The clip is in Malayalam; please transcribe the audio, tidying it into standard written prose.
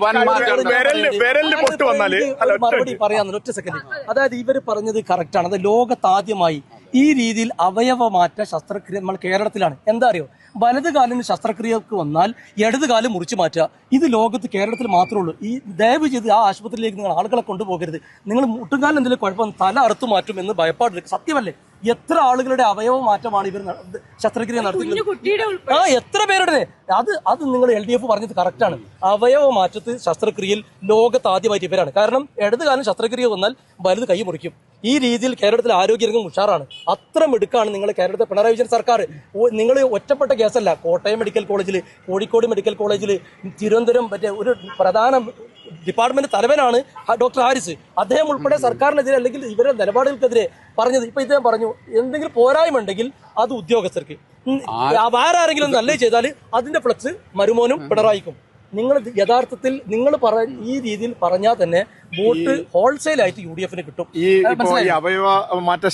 വൻ മാറ്റം. മറുപടി പറയാൻ ഒറ്റ സെക്കൻഡ്. അതായത് ഇവർ പറഞ്ഞത് കറക്റ്റാണ്. അത് ലോകത്താദ്യമായി ഈ രീതിയിൽ അവയവമാറ്റ ശസ്ത്രക്രിയ നമ്മൾ കേരളത്തിലാണ്. എന്താ അറിയോ, വലത് കാലിന് ശസ്ത്രക്രിയക്ക് വന്നാൽ ഇടത് കാലം മുറിച്ചു മാറ്റുക. ഇത് ലോകത്ത് കേരളത്തിൽ മാത്രമേ ഉള്ളൂ. ഈ ദയവ് ചെയ്ത് ആ ആശുപത്രിയിലേക്ക് നിങ്ങൾ ആളുകളെ കൊണ്ടുപോകരുത്. നിങ്ങൾ മുട്ടുകാലം എന്തെങ്കിലും കുഴപ്പം തല അറുത്തു മാറ്റും എന്ന് ഭയപ്പാടില്ല. സത്യമല്ലേ? എത്ര ആളുകളുടെ അവയവ മാറ്റമാണ് ഇവർ ശസ്ത്രക്രിയ നടത്തുന്നത്? എത്ര പേരുടെ അത് നിങ്ങൾ LDF പറഞ്ഞത് കറക്റ്റാണ്. അവയവ മാറ്റത്ത് ശസ്ത്രക്രിയയിൽ ലോകത്ത് ആദ്യമായിട്ട് ഇവരാണ്. കാരണം ഇടത് കാലം ശസ്ത്രക്രിയ വന്നാൽ വലുത് കൈ മുറിക്കും. ഈ രീതിയിൽ കേരളത്തിൽ ആരോഗ്യരംഗം ഉഷാറാണ്. അത്ര മിടുക്കാണ് നിങ്ങൾ കേരളത്തിലെ പിണറായി വിജയൻ സർക്കാർ. നിങ്ങൾ ഒറ്റപ്പെട്ട കേസല്ല. കോട്ടയം മെഡിക്കൽ കോളേജിൽ, കോഴിക്കോട് മെഡിക്കൽ കോളേജിൽ, തിരുവനന്തപുരം മറ്റേ ഒരു പ്രധാന ഡിപ്പാർട്ട്മെന്റ് തലവനാണ് ഡോക്ടർ ഹാരിസ്. അദ്ദേഹം ഉൾപ്പെടെ സർക്കാരിനെതിരെ അല്ലെങ്കിൽ ഇവരുടെ നിലപാടുകൾക്കെതിരെ പറഞ്ഞത്. ഇപ്പൊ ഇദ്ദേഹം പറഞ്ഞു എന്തെങ്കിലും പോരായ്മ ഉണ്ടെങ്കിൽ അത് ഉദ്യോഗസ്ഥർക്ക്, ആരെങ്കിലും നല്ലത് ചെയ്താൽ അതിന്റെ ഫ്ലക്സ് മരുമോനും പിണറായിക്കും. നിങ്ങൾ യഥാർത്ഥത്തിൽ നിങ്ങൾ ഈ രീതിയിൽ പറഞ്ഞാൽ തന്നെ വോട്ട് ഹോൾസെയിൽ ആയിട്ട് UDF കിട്ടും. ഈ അവയവ മാറ്റ